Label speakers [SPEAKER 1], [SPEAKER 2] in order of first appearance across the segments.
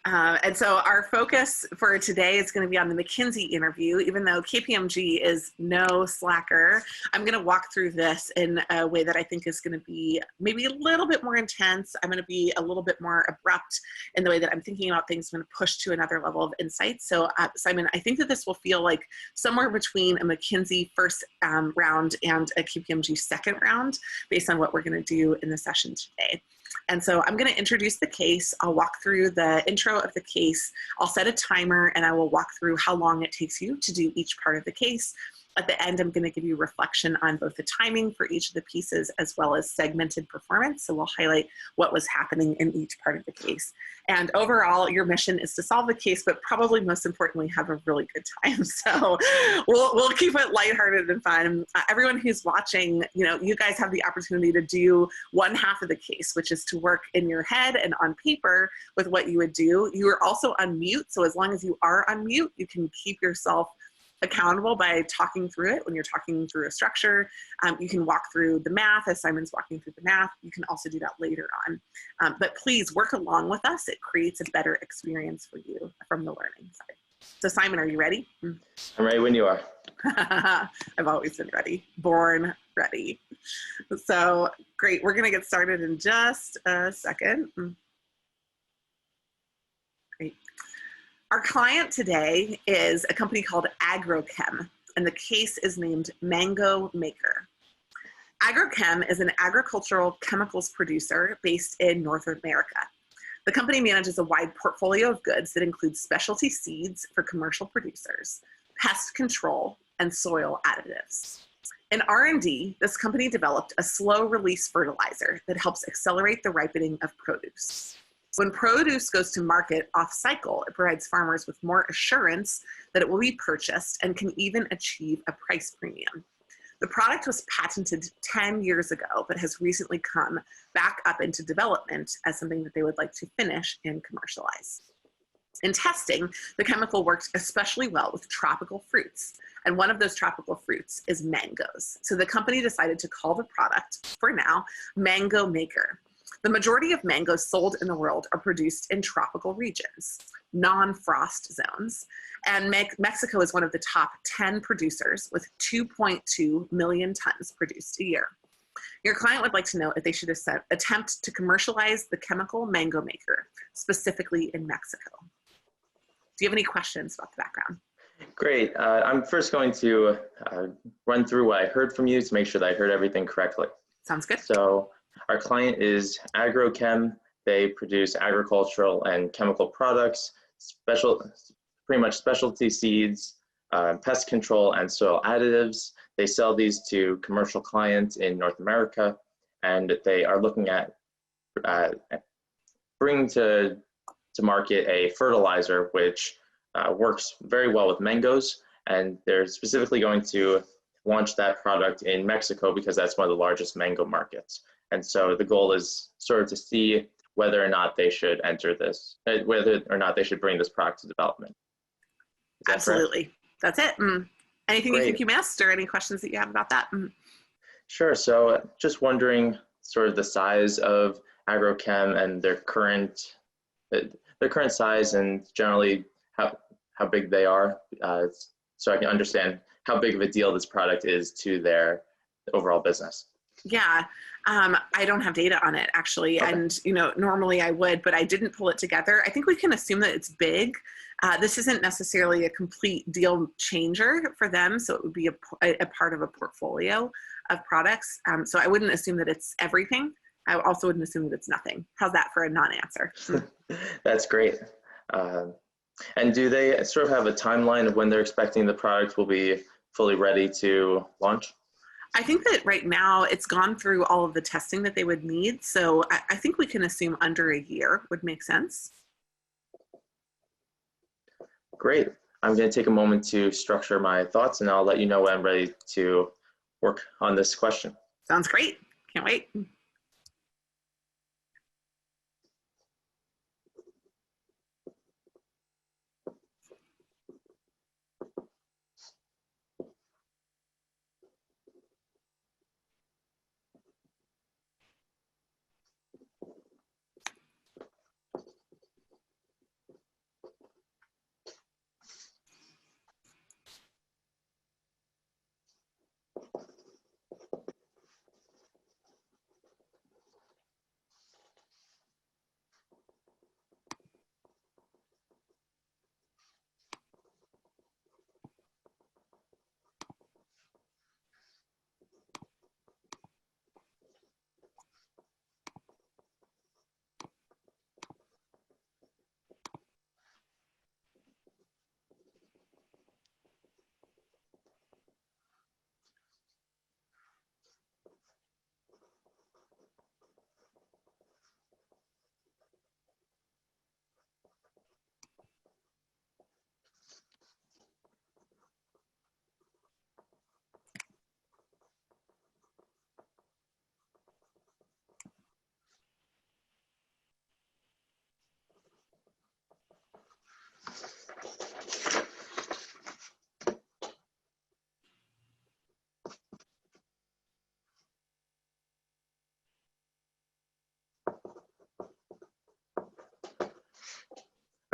[SPEAKER 1] And so our focus for today is going to be on the McKinsey interview. Even though KPMG is no slacker, I'm going to walk through this in a way that I think is going to be maybe a little bit more intense. I'm going to be a little bit more abrupt in the way that I'm thinking about things. I'm going to push to another level of insight. So Simon, I think that this will feel like somewhere between a McKinsey first round and a KPMG second round based on what we're going to do in the session today. And so I'm going to introduce the case. I'll walk through the intro of the case. I'll set a timer and I will walk through how long it takes you to do each part of the case. At the end, I'm going to give you reflection on both the timing for each of the pieces as well as segmented performance. So we'll highlight what was happening in each part of the case. And overall, your mission is to solve the case, but probably most importantly, have a really good time. So we'll keep it lighthearted and fun. Everyone who's watching, you guys have the opportunity to do one half of the case, which is to work in your head and on paper with what you would do. You are also on mute. So as long as you are on mute, you can keep yourself accountable by talking through it when you're talking through a structure. You can walk through the math as Simon's walking through the math. You can also do that later on. But please work along with us. It creates a better experience for you from the learning side. So Simon, are you ready?
[SPEAKER 2] I'm ready when you are.
[SPEAKER 1] I've always been ready. Born ready. So great. We're going to get started in just a second. Great. Our client today is a company called Agrochem, and the case is named Mango Maker. Agrochem is an agricultural chemicals producer based in North America. The company manages a wide portfolio of goods that includes specialty seeds for commercial producers, pest control, and soil additives. In R&D, this company developed a slow-release fertilizer that helps accelerate the ripening of produce. When produce goes to market off-cycle, it provides farmers with more assurance that it will be purchased and can even achieve a price premium. The product was patented 10 years ago, but has recently come back up into development as something that they would like to finish and commercialize. In testing, the chemical worked especially well with tropical fruits, and one of those tropical fruits is mangoes. So the company decided to call the product, for now, Mango Maker. The majority of mangoes sold in the world are produced in tropical regions, non-frost zones, and Mexico is one of the top 10 producers with 2.2 million tons produced a year. Your client would like to know if they should attempt to commercialize the chemical Mango Maker, specifically in Mexico. Do you have any questions about the background?
[SPEAKER 2] Great. I'm first going to run through what I heard from you to make sure that I heard everything correctly.
[SPEAKER 1] Sounds good.
[SPEAKER 2] So our client is Agrochem. They produce agricultural and chemical products, pretty much specialty seeds, pest control, and soil additives. They sell these to commercial clients in North America, and they are looking at bringing to market a fertilizer which works very well with mangoes, and they're specifically going to launch that product in Mexico because that's one of the largest mango markets. And so the goal is sort of to see whether or not they should enter this, whether or not they should bring this product to development.
[SPEAKER 1] Absolutely. Correct? That's it. Anything
[SPEAKER 2] Great.
[SPEAKER 1] You think you missed or any questions that you have about that?
[SPEAKER 2] Sure. So just wondering sort of the size of Agrochem and their current size and generally how big they are, so I can understand how big of a deal this product is to their overall business.
[SPEAKER 1] Yeah, I don't have data on it actually. Okay. And normally I would, but I didn't pull it together. I think we can assume that it's big. This isn't necessarily a complete deal changer for them, so it would be a part of a portfolio of products. So I wouldn't assume that it's everything. I also wouldn't assume that it's nothing. How's that for a non-answer?
[SPEAKER 2] That's great. And do they sort of have a timeline of when they're expecting the product will be fully ready to launch?
[SPEAKER 1] I think that right now it's gone through all of the testing that they would need. So I think we can assume under a year would make sense.
[SPEAKER 2] Great. I'm going to take a moment to structure my thoughts and I'll let you know when I'm ready to work on this question.
[SPEAKER 1] Sounds great. Can't wait.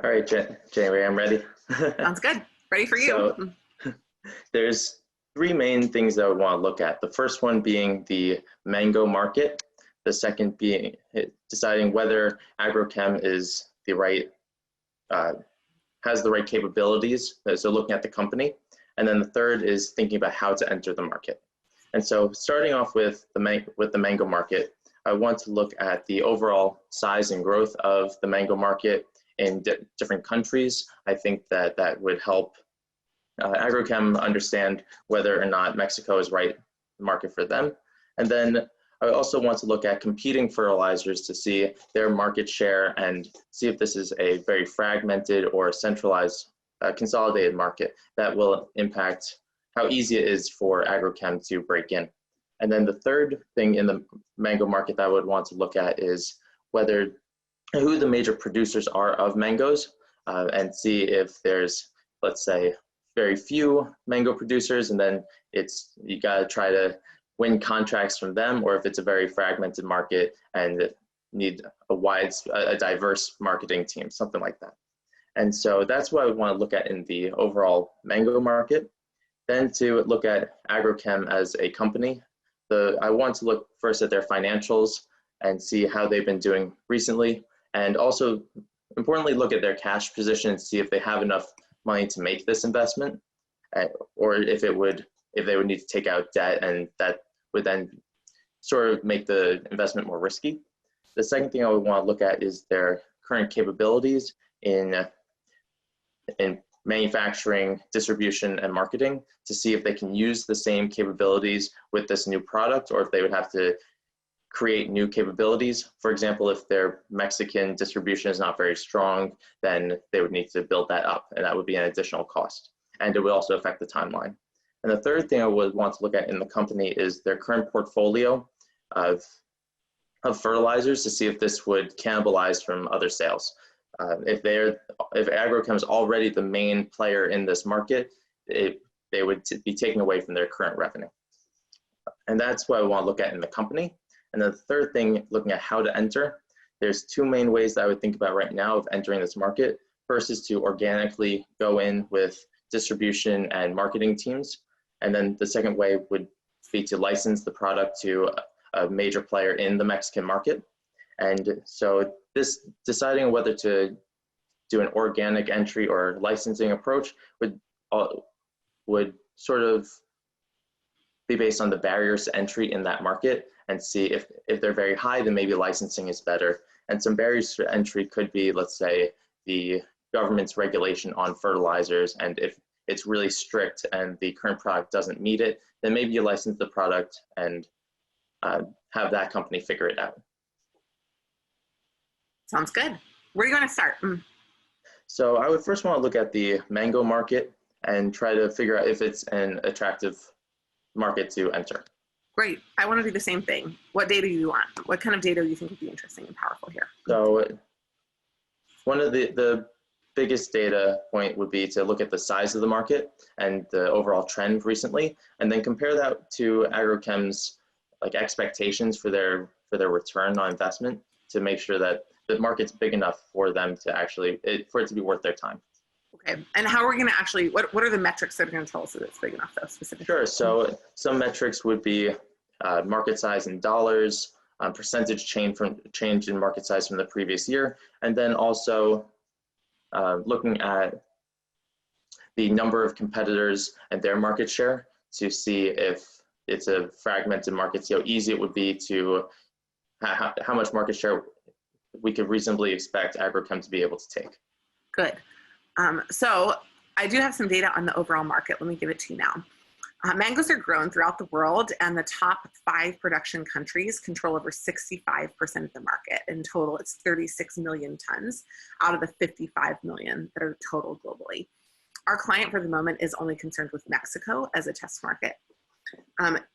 [SPEAKER 2] All right, January, I'm ready.
[SPEAKER 1] Sounds good. Ready for you.
[SPEAKER 2] So there's three main things that I would want to look at. The first one being the mango market. The second being deciding whether agrochem is the right, has the right capabilities. So looking at the company. And then the third is thinking about how to enter the market. And so starting off with the mango market, I want to look at the overall size and growth of the mango market in different countries. I think that that would help agrochem understand whether or not Mexico is right market for them. And then I also want to look at competing fertilizers to see their market share and see if this is a very fragmented or centralized, consolidated market that will impact how easy it is for agrochem to break in. And then the third thing in the mango market that I would want to look at is who the major producers are of mangoes, and see if there's, let's say, very few mango producers, and then you gotta try to win contracts from them, or if it's a very fragmented market and need a diverse marketing team, something like that. And so that's what I would want to look at in the overall mango market. Then to look at agrochem as a company, I want to look first at their financials and see how they've been doing recently, and also importantly look at their cash position and see if they have enough money to make this investment, or if they would need to take out debt, and that would then sort of make the investment more risky. The second thing I would want to look at is their current capabilities in manufacturing, distribution, and marketing to see if they can use the same capabilities with this new product, or if they would have to create new capabilities. For example, if their Mexican distribution is not very strong, then they would need to build that up, and that would be an additional cost. And it would also affect the timeline. And the third thing I would want to look at in the company is their current portfolio of fertilizers to see if this would cannibalize from other sales. If agrochem is already the main player in this market, they would be taken away from their current revenue. And that's what I want to look at in the company. And then the third thing, looking at how to enter, there's two main ways that I would think about right now of entering this market. First is to organically go in with distribution and marketing teams. And then the second way would be to license the product to a major player in the Mexican market. And so this deciding whether to do an organic entry or licensing approach would sort of be based on the barriers to entry in that market, and see if they're very high, then maybe licensing is better. And some barriers to entry could be, let's say, the government's regulation on fertilizers, and if it's really strict and the current product doesn't meet it, then maybe you license the product and have that company figure it out.
[SPEAKER 1] Sounds good. Where are you going to start?
[SPEAKER 2] So I would first want to look at the mango market and try to figure out if it's an attractive market to enter.
[SPEAKER 1] Great. I want to do the same thing. What data do you want? What kind of data do you think would be interesting and powerful here?
[SPEAKER 2] So one of the biggest data point would be to look at the size of the market and the overall trend recently, and then compare that to agrochem's expectations for their return on investment, to make sure that the market's big enough for them to for it to be worth their time.
[SPEAKER 1] Okay. And how are we going to actually, what are the metrics that are going to tell us that it's big enough, though, specifically?
[SPEAKER 2] Sure. So some metrics would be market size in dollars, percentage change in market size from the previous year, and then also looking at the number of competitors and their market share to see if it's a fragmented market, see how easy it would be to, how much market share we could reasonably expect agrochem to be able to take.
[SPEAKER 1] Good. So I do have some data on the overall market. Let me give it to you now. Mangoes are grown throughout the world, and the top 5 production countries control over 65% of the market. In total, it's 36 million tons out of the 55 million that are total globally. Our client for the moment is only concerned with Mexico as a test market.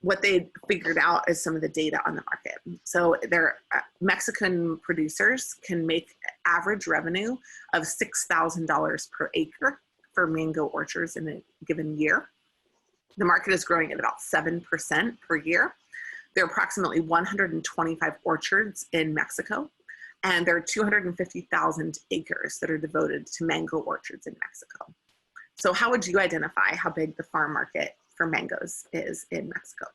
[SPEAKER 1] What they figured out is some of the data on the market. So their Mexican producers can make average revenue of $6,000 per acre for mango orchards in a given year. The market is growing at about 7% per year. There are approximately 125 orchards in Mexico. And there are 250,000 acres that are devoted to mango orchards in Mexico. So how would you identify how big the farm market for mangoes is in Mexico?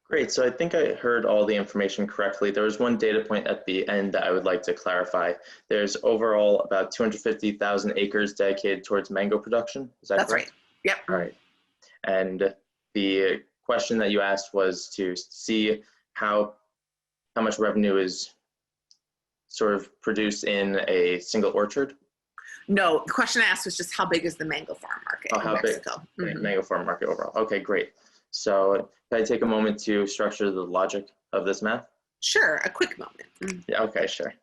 [SPEAKER 2] Great. So I think I heard all the information correctly. There was one data point at the end that I would like to clarify. There's overall about 250,000 acres dedicated towards mango production. Is that
[SPEAKER 1] That's
[SPEAKER 2] correct?
[SPEAKER 1] right. Yep.
[SPEAKER 2] All right. And the question that you asked was to see how much revenue is sort of produced in a single orchard.
[SPEAKER 1] No, the question I asked was just how big is the mango farm market in Mexico?
[SPEAKER 2] Big mango farm market overall. Okay, great. So can I take a moment to structure the logic of this math?
[SPEAKER 1] Sure, a quick moment.
[SPEAKER 2] Yeah, okay, sure.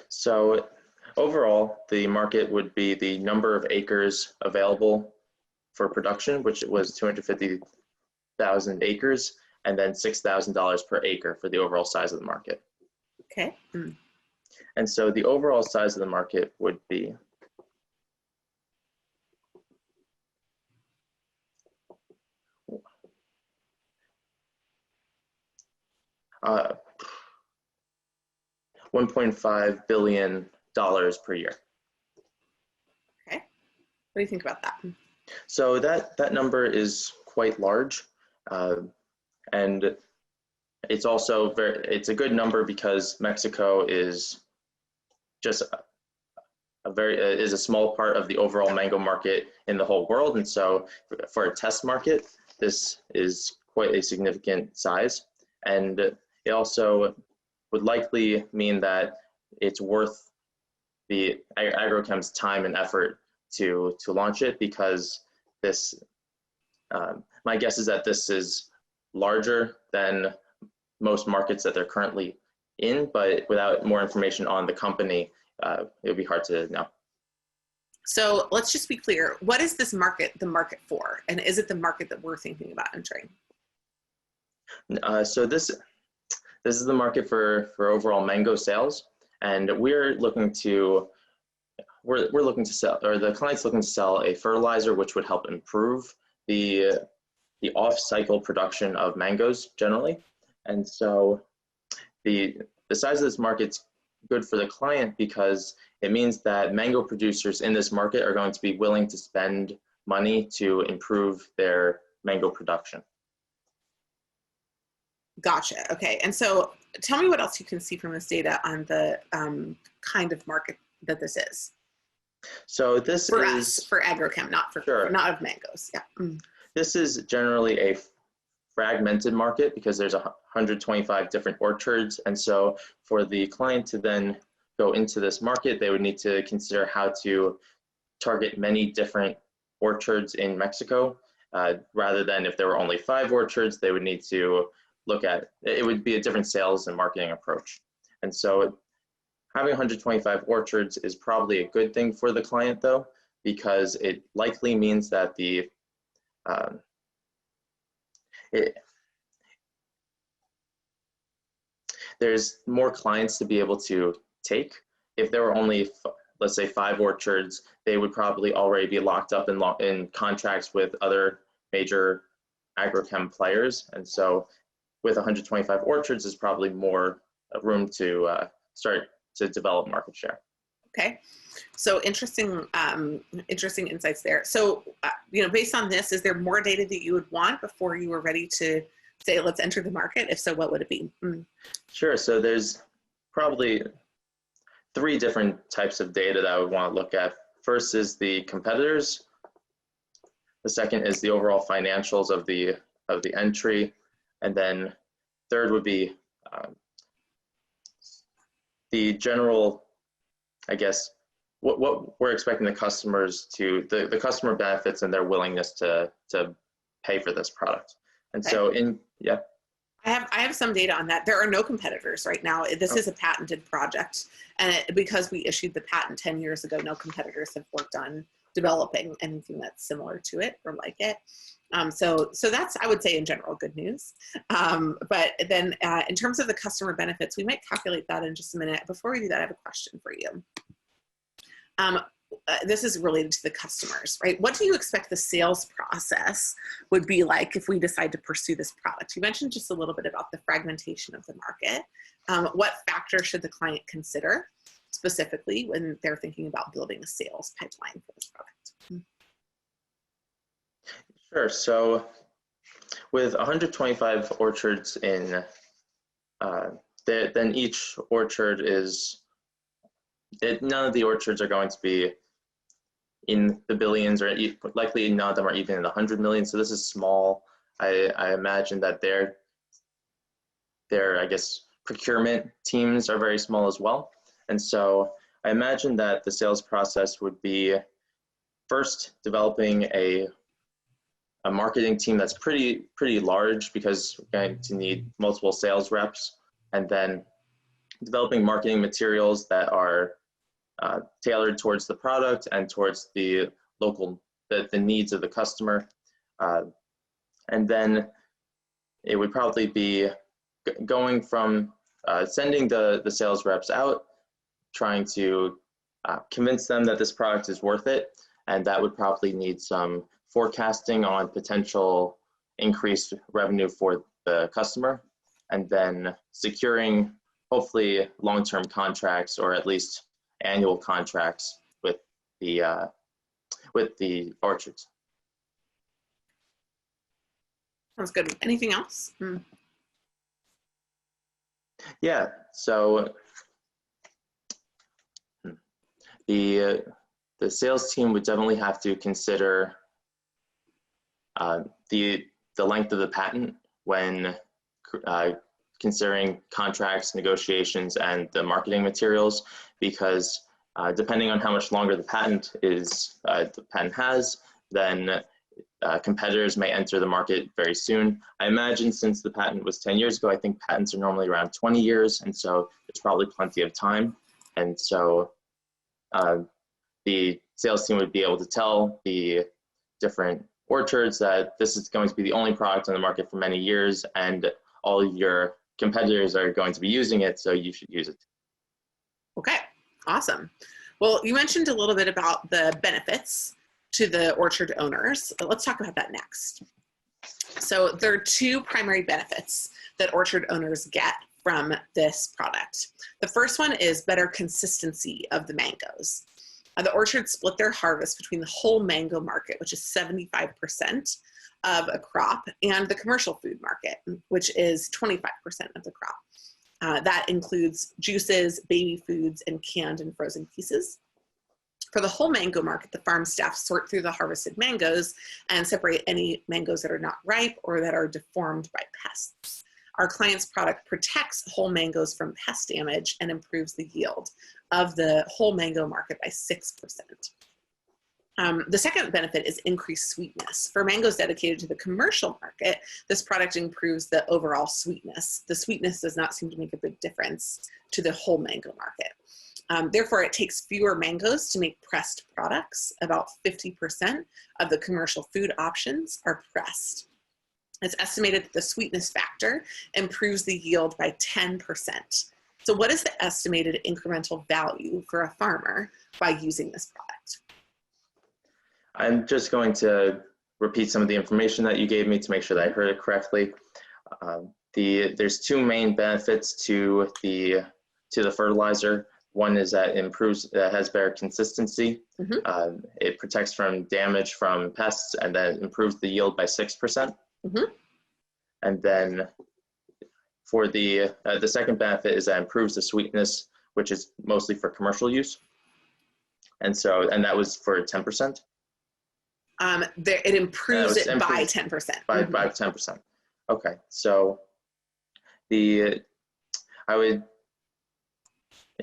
[SPEAKER 2] So overall, the market would be the number of acres available for production, which was 250,000 acres, and then $6,000 per acre for the overall size of the market.
[SPEAKER 1] Okay.
[SPEAKER 2] And so the overall size of the market would be $1.5 billion per year.
[SPEAKER 1] Okay. What do you think about that?
[SPEAKER 2] So that number is quite large, and it's also it's a good number because Mexico is just is a small part of the overall mango market in the whole world, and so for a test market, this is quite a significant size, and it also would likely mean that it's worth the Agrochem's time and effort to launch it, because this my guess is that this is larger than most markets that they're currently in, but without more information on the company, it would be hard to know.
[SPEAKER 1] So let's just be clear. What is this market the market for? And is it the market that we're thinking about entering?
[SPEAKER 2] So this is the market for overall mango sales. And we're looking to sell, or the client's looking to sell a fertilizer which would help improve the off-cycle production of mangoes generally. And so the size of this market's good for the client because it means that mango producers in this market are going to be willing to spend money to improve their mango production.
[SPEAKER 1] Gotcha. Okay. And so tell me what else you can see from this data on the kind of market that this is.
[SPEAKER 2] So this
[SPEAKER 1] for
[SPEAKER 2] is
[SPEAKER 1] us, for Agrochem, not for
[SPEAKER 2] sure.
[SPEAKER 1] Not of mangoes. Yeah.
[SPEAKER 2] This is generally a fragmented market because there's 125 different orchards, and so for the client to then go into this market, they would need to consider how to target many different orchards in Mexico, rather than if there were only 5 orchards, they would need to look at, it would be a different sales and marketing approach. And so having 125 orchards is probably a good thing for the client though, because it likely means that there's more clients to be able to take. If there were only, let's say, 5 orchards, they would probably already be locked up in contracts with other major agrochem players. And so with 125 orchards, there's probably more room to start to develop market share.
[SPEAKER 1] Okay. So interesting insights there. So, based on this, is there more data that you would want before you were ready to say, let's enter the market? If so, what would it be?
[SPEAKER 2] Sure. So there's probably 3 different types of data that I would want to look at. First is the competitors. The second is the overall financials of the entry. And then third would be the general, I guess, what we're expecting the customers to, the customer benefits and their willingness to pay for this product. And okay. So yeah.
[SPEAKER 1] I have some data on that. There are no competitors right now. This is a patented project. And because we issued the patent 10 years ago, no competitors have worked on developing anything that's similar to it or like it. So that's, I would say in general, good news. But then in terms of the customer benefits, we might calculate that in just a minute. Before we do that, I have a question for you. this is related to the customers, right? What do you expect the sales process would be like if we decide to pursue this product? You mentioned just a little bit about the fragmentation of the market. What factors should the client consider specifically when they're thinking about building a sales pipeline for this product?
[SPEAKER 2] Sure. So with 125 orchards in, then each orchard is, none of the orchards are going to be in the billions, or likely none of them are even in the 100 million. So this is small. I imagine that their I guess procurement teams are very small as well. And so I imagine that the sales process would be first developing a marketing team that's pretty large, because we're going to need multiple sales reps, and then developing marketing materials that are tailored towards the product and towards the local, the needs of the customer. And then it would probably be going from sending the sales reps out, trying to convince them that this product is worth it, and that would probably need some forecasting on potential increased revenue for the customer, and then securing hopefully long-term contracts, or at least annual contracts with the orchards.
[SPEAKER 1] Sounds good. Anything else?
[SPEAKER 2] Yeah, so the sales team would definitely have to consider the length of the patent when considering contracts, negotiations, and the marketing materials, because depending on how much longer the patent has, then competitors may enter the market very soon. I imagine since the patent was 10 years ago, I think patents are normally around 20 years, and so there's probably plenty of time. And so the sales team would be able to tell the different orchards that this is going to be the only product on the market for many years, and all your competitors are going to be using it, so you should use it.
[SPEAKER 1] Okay, awesome. Well, you mentioned a little bit about the benefits to the orchard owners, but let's talk about that next. So there are two primary benefits that orchard owners get from this product. The first one is better consistency of the mangoes. The orchards split their harvest between the whole mango market, which is 75% of a crop, and the commercial food market, which is 25% of the crop. That includes juices, baby foods, and canned and frozen pieces. For the whole mango market, the farm staff sort through the harvested mangoes and separate any mangoes that are not ripe or that are deformed by pests. Our client's product protects whole mangoes from pest damage and improves the yield of the whole mango market by 6%. The second benefit is increased sweetness. For mangoes dedicated to the commercial market, this product improves the overall sweetness. The sweetness does not seem to make a big difference to the whole mango market. Therefore, it takes fewer mangoes to make pressed products. About 50% of the commercial food options are pressed. It's estimated that the sweetness factor improves the yield by 10%. So what is the estimated incremental value for a farmer by using this product?
[SPEAKER 2] I'm just going to repeat some of the information that you gave me to make sure that I heard it correctly. There's two main benefits to the fertilizer. One is that it has better consistency. Mm-hmm. It protects from damage from pests, and then improves the yield by 6%. Mm-hmm. And then for the second benefit is that it improves the sweetness, which is mostly for commercial use. And that was for 10%.
[SPEAKER 1] It improves it by 10%.
[SPEAKER 2] By 10%. Okay, so I would,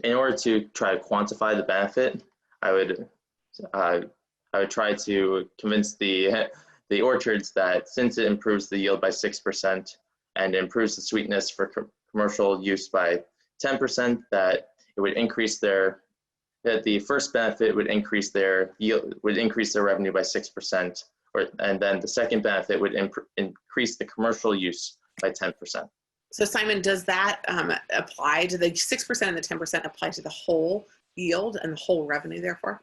[SPEAKER 2] in order to try to quantify the benefit, I would try to convince the orchards that since it improves the yield by 6% and improves the sweetness for commercial use by 10%, that it would increase that the first benefit would increase their yield, would increase their revenue by 6%, and then the second benefit would increase the commercial use by 10%.
[SPEAKER 1] So Simon, does that apply to the 6% and the 10% apply to the whole yield and the whole revenue therefore?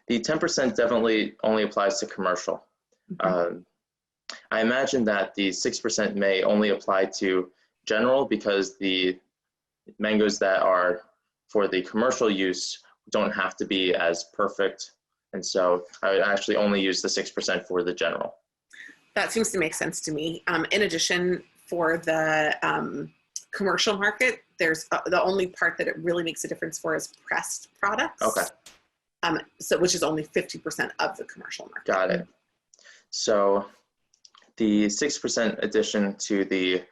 [SPEAKER 2] The 10% definitely only applies to commercial.
[SPEAKER 1] Mm-hmm.
[SPEAKER 2] I imagine that the 6% may only apply to general because the mangoes that are for the commercial use don't have to be as perfect. And so I would actually only use the 6% for the general.
[SPEAKER 1] That seems to make sense to me. In addition, for the commercial market, there's the only part that it really makes a difference for is pressed products.
[SPEAKER 2] Okay.
[SPEAKER 1] So which is only 50% of the commercial market.
[SPEAKER 2] Got it. So the 6% addition to the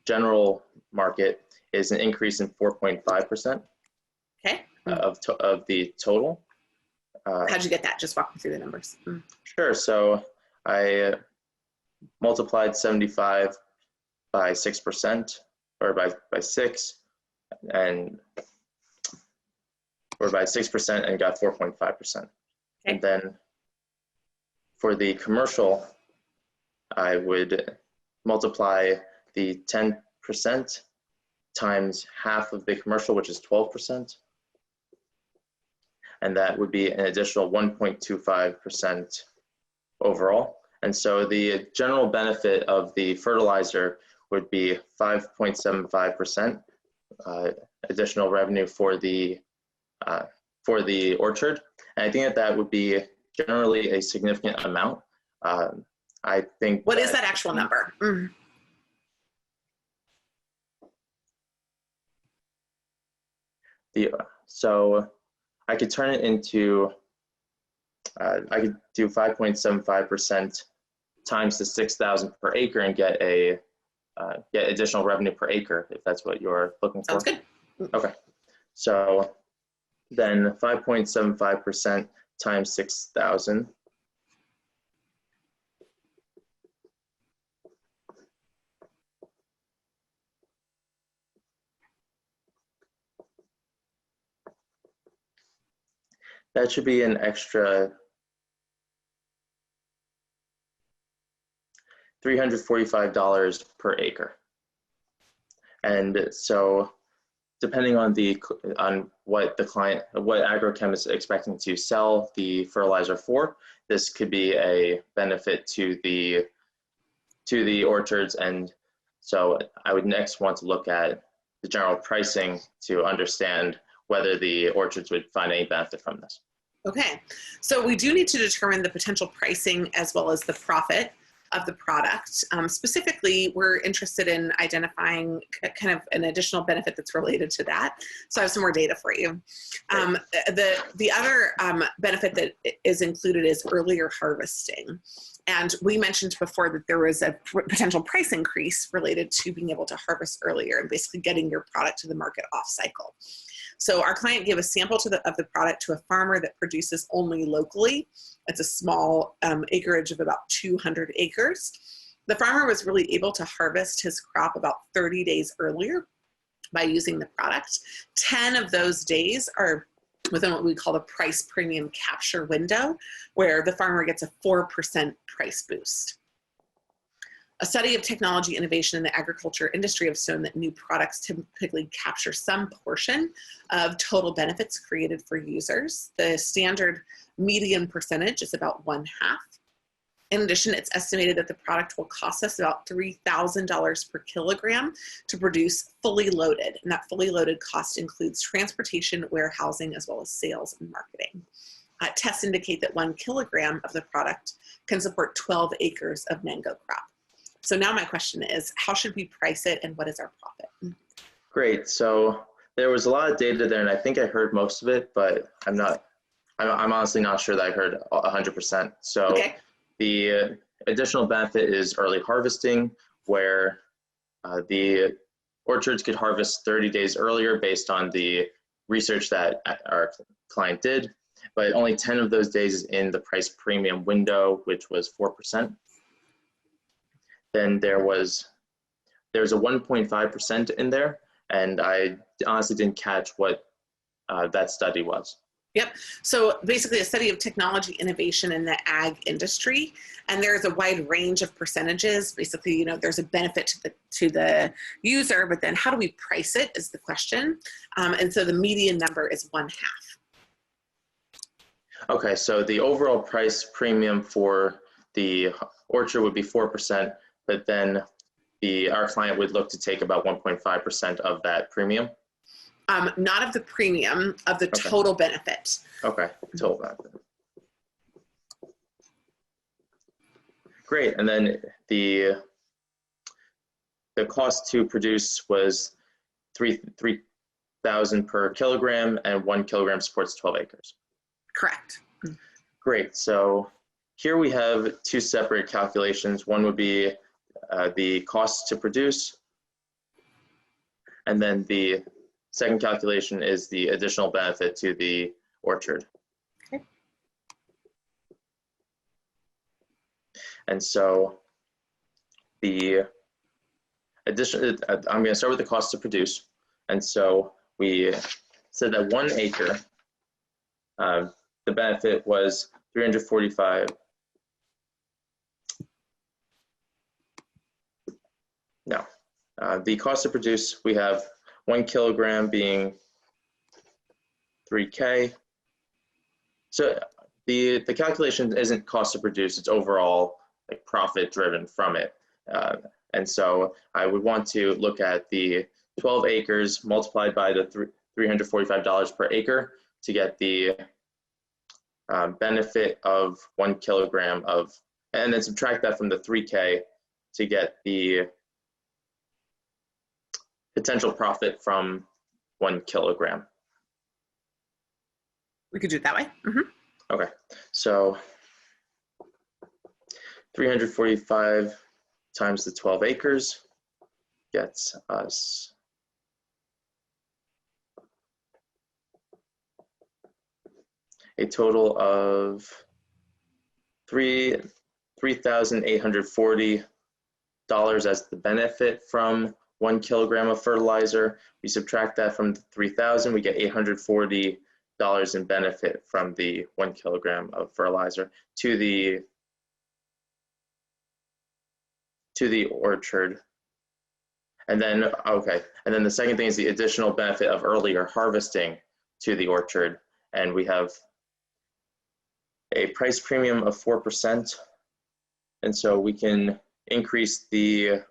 [SPEAKER 2] general market is an increase in 4.5%.
[SPEAKER 1] Okay.
[SPEAKER 2] Of the total.
[SPEAKER 1] How'd you get that? Just walk me through the numbers.
[SPEAKER 2] Sure. So I multiplied 75 by 6%, or by 6, or by 6% and got 4.5%. Okay. And then for the commercial, I would multiply the 10% times half of the commercial, which is 12%. And that would be an additional 1.25% overall. And so the general benefit of the fertilizer would be 5.75% additional revenue for the orchard. And I think that would be generally a significant amount. I think.
[SPEAKER 1] What is that actual number?
[SPEAKER 2] So I could turn it into, I could do 5.75% times the 6,000 per acre and get additional revenue per acre, if that's what you're looking for.
[SPEAKER 1] Sounds good.
[SPEAKER 2] Okay. So then 5.75% times 6,000. That should be an extra $345 per acre. And so depending on what agrochem is expecting to sell the fertilizer for, this could be a benefit to the orchards. And so I would next want to look at the general pricing to understand whether the orchards would find any benefit from this.
[SPEAKER 1] Okay, so we do need to determine the potential pricing as well as the profit of the product. Specifically, we're interested in identifying kind of an additional benefit that's related to that. So I have some more data for you. The other benefit that is included is earlier harvesting. And we mentioned before that there was a potential price increase related to being able to harvest earlier and basically getting your product to the market off cycle. So our client gave a sample of the product to a farmer that produces only locally. It's a small acreage of about 200 acres. The farmer was really able to harvest his crop about 30 days earlier by using the product. 10 of those days are within what we call the price premium capture window, where the farmer gets a 4% price boost. A study of technology innovation in the agriculture industry have shown that new products typically capture some portion of total benefits created for users. The standard median percentage is about 1/2. In addition, it's estimated that the product will cost us about $3,000 per kilogram to produce fully loaded. And that fully loaded cost includes transportation, warehousing, as well as sales and marketing. Tests indicate that 1 kilogram of the product can support 12 acres of mango crop. So now my question is, how should we price it and what is our profit?
[SPEAKER 2] Great. So there was a lot of data there and I think I heard most of it, but I'm honestly not sure that I heard 100%. So okay. The additional benefit is early harvesting, where the orchards could harvest 30 days earlier based on the research that our client did, but only 10 of those days is in the price premium window, which was 4%. Then there's a 1.5% in there, and I honestly didn't catch what that study was.
[SPEAKER 1] Yep. So basically a study of technology innovation in the ag industry, and there's a wide range of percentages. Basically, you know, there's a benefit to the user, but then how do we price it is the question. And so the median number is 1/2.
[SPEAKER 2] Okay, so the overall price premium for the orchard would be 4%, but then our client would look to take about 1.5% of that premium.
[SPEAKER 1] Not of the premium, of the
[SPEAKER 2] Okay.
[SPEAKER 1] total benefit.
[SPEAKER 2] Okay, total benefit. Great, and then the cost to produce was 3,000 per kilogram, and 1 kilogram supports 12 acres.
[SPEAKER 1] Correct.
[SPEAKER 2] Great, so here we have two separate calculations. One would be the cost to produce, and then the second calculation is the additional benefit to the orchard.
[SPEAKER 1] Okay.
[SPEAKER 2] And so the addition, I'm going to start with the cost to produce. And so we said that 1 acre, the benefit was 345. No, the cost to produce, we have 1 kilogram being 3K. So the calculation isn't cost to produce, it's overall like profit driven from it. And so I would want to look at the 12 acres multiplied by the $345 per acre to get the benefit of 1 kilogram of, and then subtract that from the 3K to get the potential profit from 1 kilogram.
[SPEAKER 1] We could do it that way. Mm-hmm.
[SPEAKER 2] Okay, so 345 times the 12 acres gets us a total of $3,840 as the benefit from 1 kilogram of fertilizer. We subtract that from the 3,000, we get $840 in benefit from the 1 kilogram of fertilizer to the orchard. And then, okay, and then the second thing is the additional benefit of earlier harvesting to the orchard. And we have a price premium of 4%. And so we can increase the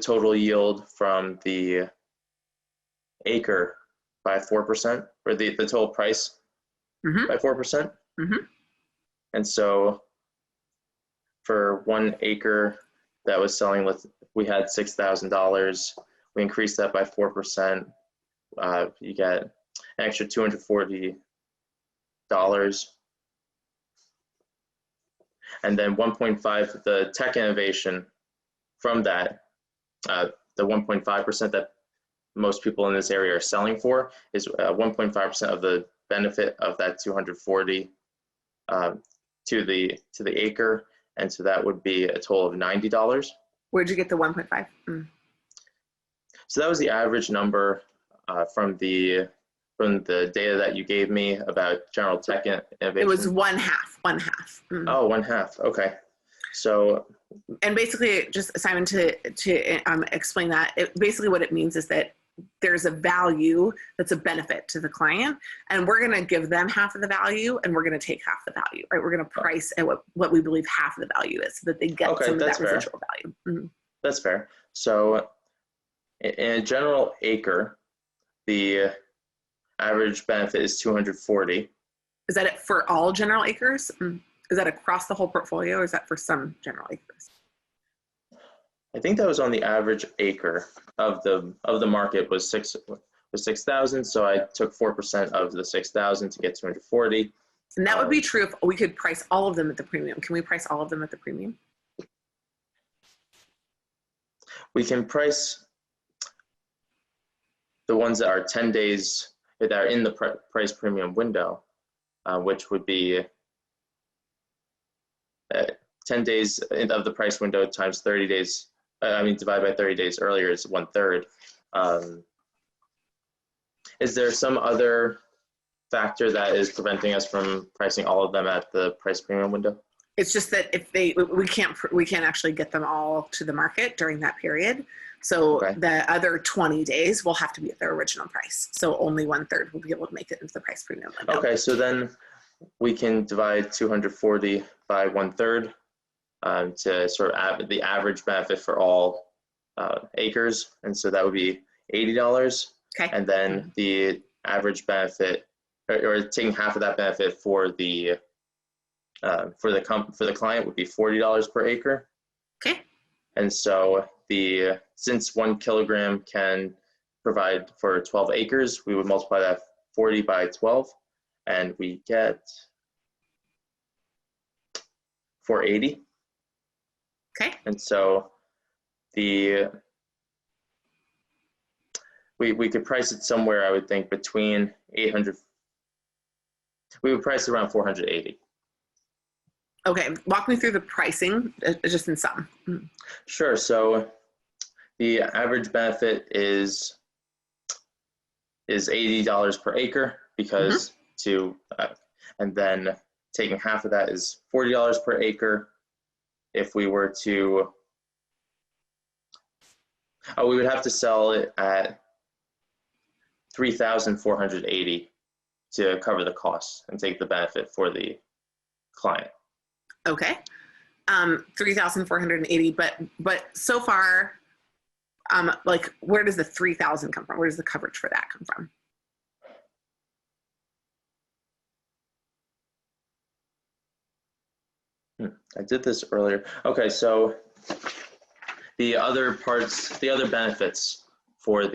[SPEAKER 2] total yield from the acre by 4%, or the total price by 4%. And so for 1 acre that was selling with, we had $6,000. We increased that by 4%. You get an extra $240. And then 1.5, the tech innovation from that, the 1.5% that most people in this area are selling for is 1.5% of the benefit of that 240 to the acre, and so that would be a total of $90.
[SPEAKER 1] Where'd you get the 1.5?
[SPEAKER 2] So that was the average number from the data that you gave me about general tech innovation.
[SPEAKER 1] It was one half.
[SPEAKER 2] Oh, 1/2. Okay. So.
[SPEAKER 1] And basically, just Simon, to explain that, basically what it means is that there's a value that's a benefit to the client, and we're going to give them half of the value, and we're going to take half the value, right? We're going to price at what we believe half of the value is, so that they get some of that residual value.
[SPEAKER 2] That's fair. So in a general acre, the average benefit is 240.
[SPEAKER 1] Is that it for all general acres? Is that across the whole portfolio, or is that for some general acres?
[SPEAKER 2] I think that was on the average acre of the market was 6,000. So I took 4% of the 6,000 to get 240.
[SPEAKER 1] And that would be true if we could price all of them at the premium. Can we price all of them at the premium?
[SPEAKER 2] We can price the ones that are 10 days, that are in the price premium window, which would be 10 days of the price window times 30 days. Divided by 30 days earlier is 1/3. Is there some other factor that is preventing us from pricing all of them at the price premium window?
[SPEAKER 1] It's just that if we can't actually get them all to the market during that period. So
[SPEAKER 2] Okay.
[SPEAKER 1] the other 20 days will have to be at their original price. So only 1/3 will be able to make it into the price premium window.
[SPEAKER 2] Okay, so then we can divide 240 by 1/3 to sort of add the average benefit for all acres. And so that would be $80.
[SPEAKER 1] Okay.
[SPEAKER 2] And then the average benefit, or taking half of that benefit for the client would be $40 per acre.
[SPEAKER 1] Okay.
[SPEAKER 2] And so since 1 kilogram can provide for 12 acres, we would multiply that 40 by 12, and we get 480.
[SPEAKER 1] Okay.
[SPEAKER 2] And so we could price it somewhere, I would think, between 800. We would price it around 480.
[SPEAKER 1] Okay. Walk me through the pricing, just in sum.
[SPEAKER 2] Sure. So the average benefit is $80 per acre because and then taking half of that is $40 per acre. If we were to, we would have to sell it at 3,480 to cover the costs and take the benefit for the client.
[SPEAKER 1] Okay. 3,480, but so far, like, where does the 3,000 come from? Where does the coverage for that come from?
[SPEAKER 2] I did this earlier. Okay, so the other benefits for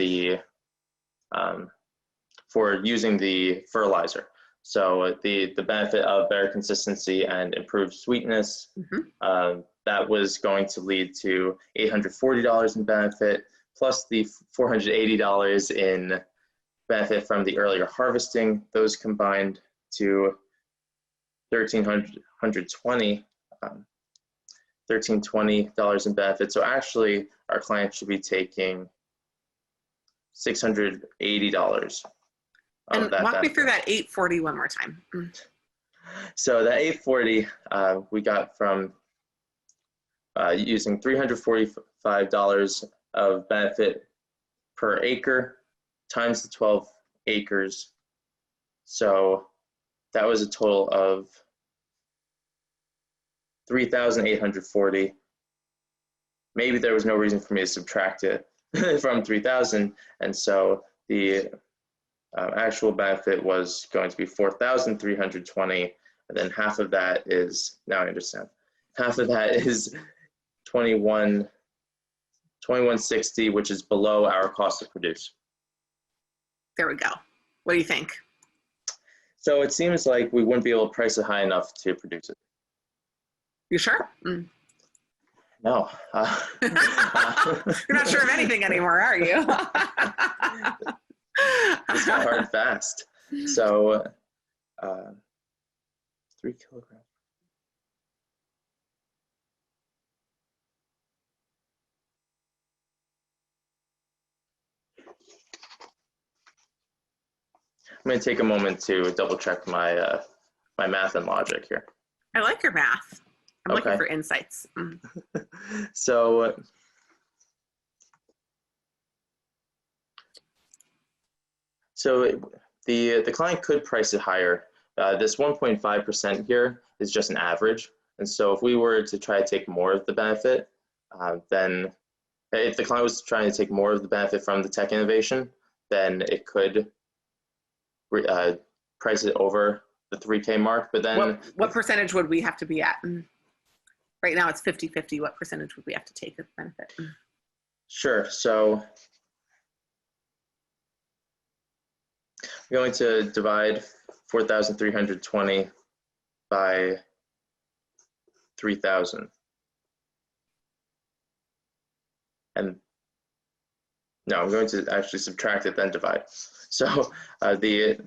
[SPEAKER 2] for using the fertilizer. So the benefit of better consistency and improved sweetness, that was going to lead to $840 in benefit, plus the $480 in benefit from the earlier harvesting. Those combined to $1,320 in benefit. So actually, our client should be taking $680 of
[SPEAKER 1] And
[SPEAKER 2] that
[SPEAKER 1] walk
[SPEAKER 2] benefit.
[SPEAKER 1] me through that 840 one more time.
[SPEAKER 2] So that 840 we got from using $345 of benefit per acre times the 12 acres. So that was a total of 3,840. Maybe there was no reason for me to subtract it from 3,000, and so the actual benefit was going to be 4,320, and then half of that is, now I understand, half of that is 2160, which is below our cost to produce.
[SPEAKER 1] There we go. What do you think?
[SPEAKER 2] So it seems like we wouldn't be able to price it high enough to produce it.
[SPEAKER 1] You sure?
[SPEAKER 2] No.
[SPEAKER 1] You're not sure of anything anymore, are you?
[SPEAKER 2] It's got hard and fast. So 3 kilograms. I'm going to take a moment to double check my my math and logic here.
[SPEAKER 1] I like your math. I'm looking for insights.
[SPEAKER 2] So the client could price it higher. This 1.5% here is just an average. And so if we were to try to take more of the benefit, then if the client was trying to take more of the benefit from the tech innovation, then it could price it over the 3K mark. But then
[SPEAKER 1] what percentage would we have to be at? Right now it's 50-50. What percentage would we have to take of benefit?
[SPEAKER 2] Sure. So I'm going to divide 4,320 by 3,000. And no, I'm going to actually subtract it, then divide. So I think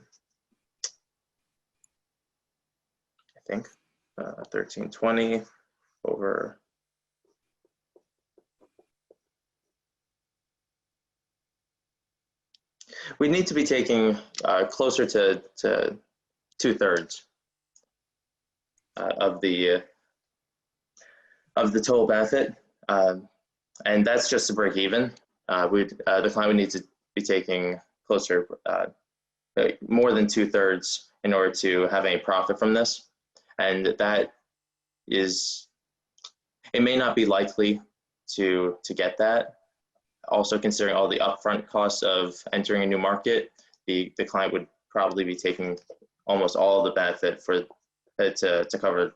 [SPEAKER 2] 1320 over we need to be taking closer to 2/3 of the total benefit, and that's just to break even. the client would need to be taking closer, more than 2/3 in order to have any profit from this. And that is, it may not be likely to get that. Also, considering all the upfront costs of entering a new market, the client would probably be taking almost all of the benefit for to cover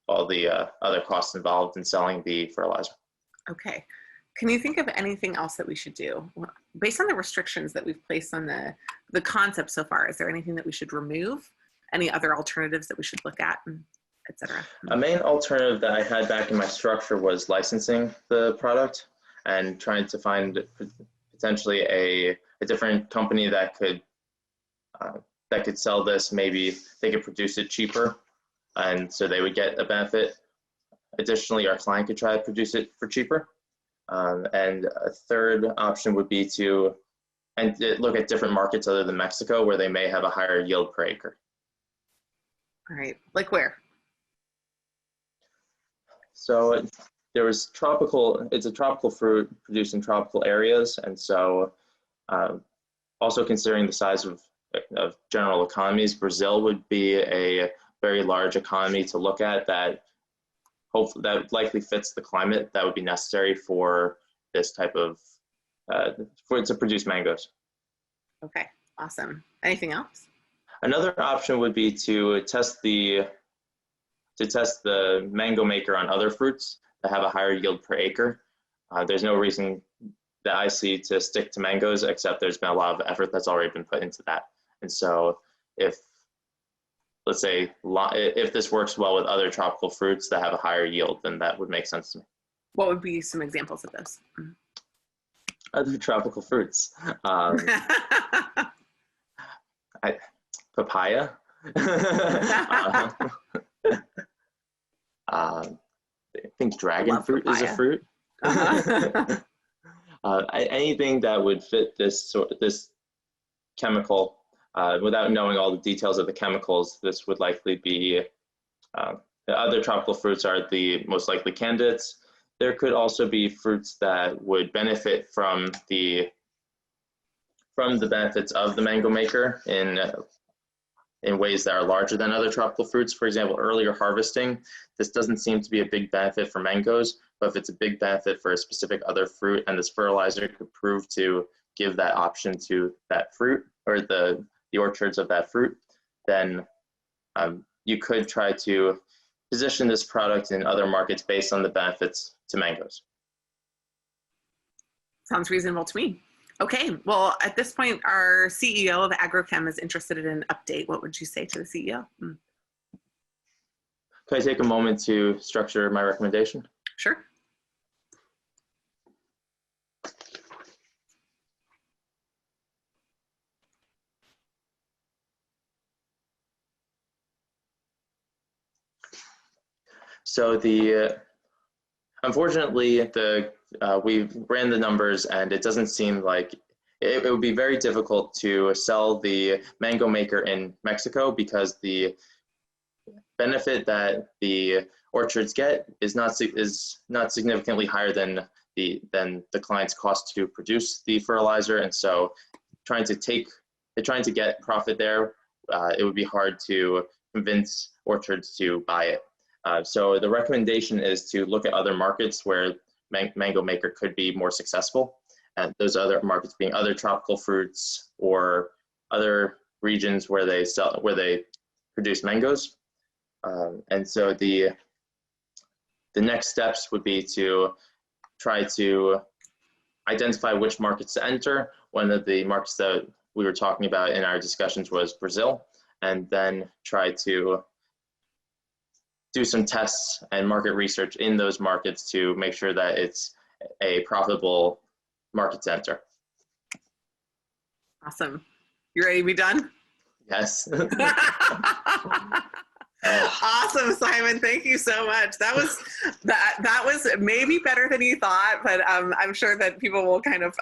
[SPEAKER 2] all the other costs involved in selling the fertilizer.
[SPEAKER 1] Okay. Can you think of anything else that we should do? Based on the restrictions that we've placed on the concept so far, is there anything that we should remove? Any other alternatives that we should look at, et cetera?
[SPEAKER 2] A main alternative that I had back in my structure was licensing the product and trying to find potentially a different company that could sell this. Maybe they could produce it cheaper, and so they would get a benefit. Additionally, our client could try to produce it for cheaper. And a third option would be to look at different markets other than Mexico where they may have a higher yield per acre.
[SPEAKER 1] All right, like where?
[SPEAKER 2] So it's a tropical fruit produced in tropical areas. And so also considering the size of general economies, Brazil would be a very large economy to look at that likely fits the climate that would be necessary for this type of, to produce mangoes.
[SPEAKER 1] Okay, awesome. Anything else?
[SPEAKER 2] Another option would be to test the mango maker on other fruits that have a higher yield per acre. There's no reason that I see to stick to mangoes, except there's been a lot of effort that's already been put into that. And so let's say if this works well with other tropical fruits that have a higher yield, then that would make sense to me.
[SPEAKER 1] What would be some examples of those?
[SPEAKER 2] Other tropical fruits. Papaya. I think dragon fruit is a fruit. Anything that would fit this chemical. Without knowing all the details of the chemicals, this would likely be, the other tropical fruits are the most likely candidates. There could also be fruits that would benefit from the benefits of the mango maker in ways that are larger than other tropical fruits. For example, earlier harvesting, this doesn't seem to be a big benefit for mangoes, but if it's a big benefit for a specific other fruit and this fertilizer could prove to give that option to that fruit or the orchards of that fruit, then you could try to position this product in other markets based on the benefits to mangoes.
[SPEAKER 1] Sounds reasonable to me. Okay, well, at this point, our CEO of AgroChem is interested in an update. What would you say to the CEO?
[SPEAKER 2] Can I take a moment to structure my recommendation?
[SPEAKER 1] Sure.
[SPEAKER 2] So unfortunately, we ran the numbers and it doesn't seem like it would be very difficult to sell the mango maker in Mexico because the benefit that the orchards get is not significantly higher than the client's cost to produce the fertilizer, and so trying to get profit there, it would be hard to convince orchards to buy it. So the recommendation is to look at other markets where mango maker could be more successful, and those other markets being other tropical fruits or other regions where they produce mangoes. And so the next steps would be to try to identify which markets to enter. One of the markets that we were talking about in our discussions was Brazil, and then try to do some tests and market research in those markets to make sure that it's a profitable market to enter.
[SPEAKER 1] Awesome. You ready to be done?
[SPEAKER 2] Yes.
[SPEAKER 1] Awesome, Simon. Thank you so much. That was maybe better than you thought, but I'm sure that people will kind of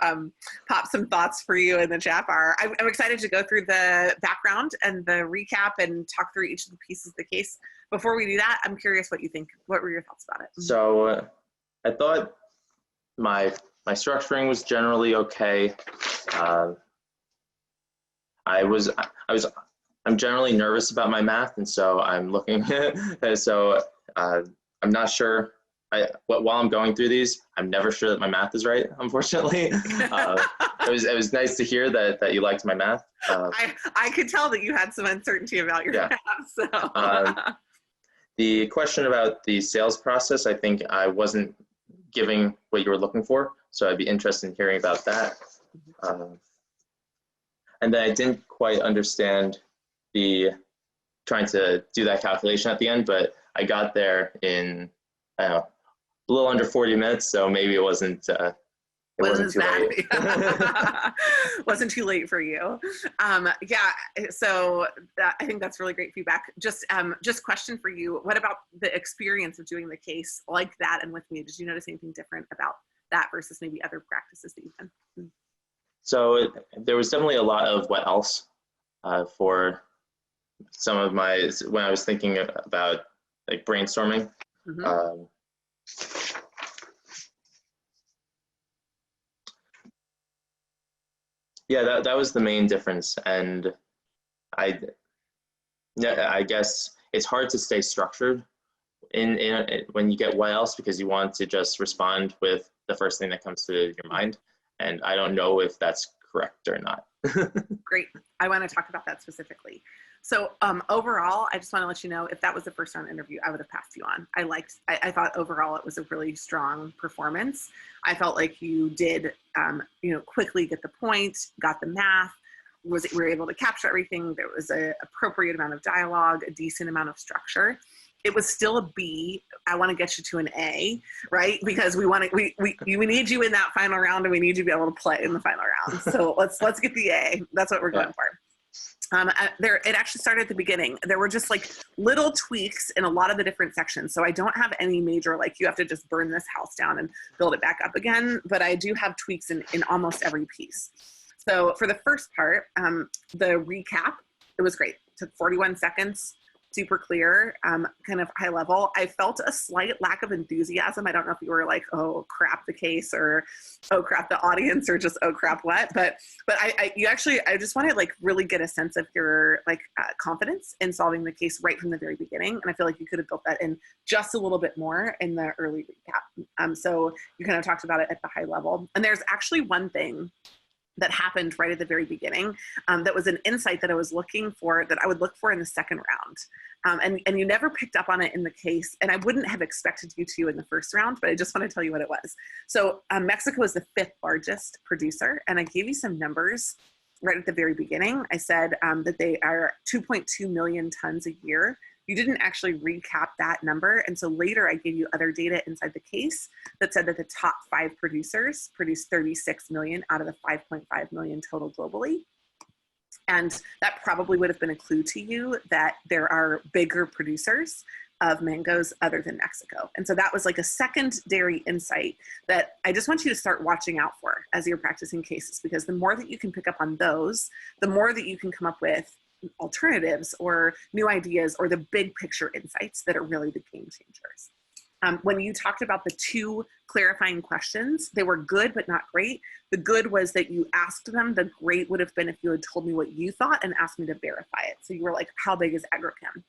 [SPEAKER 1] pop some thoughts for you in the chat bar. I'm excited to go through the background and the recap and talk through each of the pieces of the case. Before we do that, I'm curious what you think. What were your thoughts about it?
[SPEAKER 2] So I thought my My structuring was generally okay. I'm generally nervous about my math, and so I'm looking. So I'm not sure. While I'm going through these, I'm never sure that my math is right. Unfortunately, it was nice to hear that you liked my math.
[SPEAKER 1] I could tell that you had some uncertainty about your math. So.
[SPEAKER 2] The question about the sales process, I think I wasn't giving what you were looking for, so I'd be interested in hearing about that. And then I didn't quite understand trying to do that calculation at the end, but I got there in, I don't know, a little under 40 minutes, so maybe it wasn't too late.
[SPEAKER 1] Wasn't too late for you. So I think that's really great feedback. Just question for you. What about the experience of doing the case like that and with me? Did you notice anything different about that versus maybe other practices that you've done?
[SPEAKER 2] So there was definitely a lot of what else for some of when I was thinking about like brainstorming. Mm-hmm. Yeah, that was the main difference, and I guess it's hard to stay structured in when you get what else, because you want to just respond with the first thing that comes to your mind, and I don't know if that's correct or not.
[SPEAKER 1] Great. I want to talk about that specifically. So overall, I just want to let you know, if that was the first round interview, I would have passed you on. I thought overall it was a really strong performance. I felt like you did, quickly get the point, got the math, were able to capture everything. There was an appropriate amount of dialogue, a decent amount of structure. It was still a B. I want to get you to an A, right? Because we need you in that final round, and we need you to be able to play in the final round. So let's get the A. That's what we're going for. It actually started at the beginning. There were just like little tweaks in a lot of the different sections. So I don't have any major, like, you have to just burn this house down and build it back up again. But I do have tweaks in almost every piece. So for the first part, the recap, it was great. It took 41 seconds. Super clear, kind of high level. I felt a slight lack of enthusiasm. I don't know if you were like, oh crap, the case, or oh crap, the audience, or just oh crap, what? But I just want to like really get a sense of your confidence in solving the case right from the very beginning. And I feel like you could have built that in just a little bit more in the early recap. So you kind of talked about it at the high level. And there's actually one thing that happened right at the very beginning that was an insight that I was looking for, that I would look for in the second round. And you never picked up on it in the case, and I wouldn't have expected you to in the first round, but I just want to tell you what it was. So Mexico is the 5th largest producer, and I gave you some numbers right at the very beginning. I said that they are 2.2 million tons a year. You didn't actually recap that number. And so later I gave you other data inside the case that said that the top 5 producers produced 36 million out of the 5.5 million total globally. And that probably would have been a clue to you that there are bigger producers of mangoes other than Mexico. And so that was like a secondary insight that I just want you to start watching out for as you're practicing cases, because the more that you can pick up on those, the more that you can come up with alternatives or new ideas or the big picture insights that are really the game changers. When you talked about the 2 clarifying questions, they were good but not great. The good was that you asked them. The great would have been if you had told me what you thought and asked me to verify it. So you were like, how big is agrochem?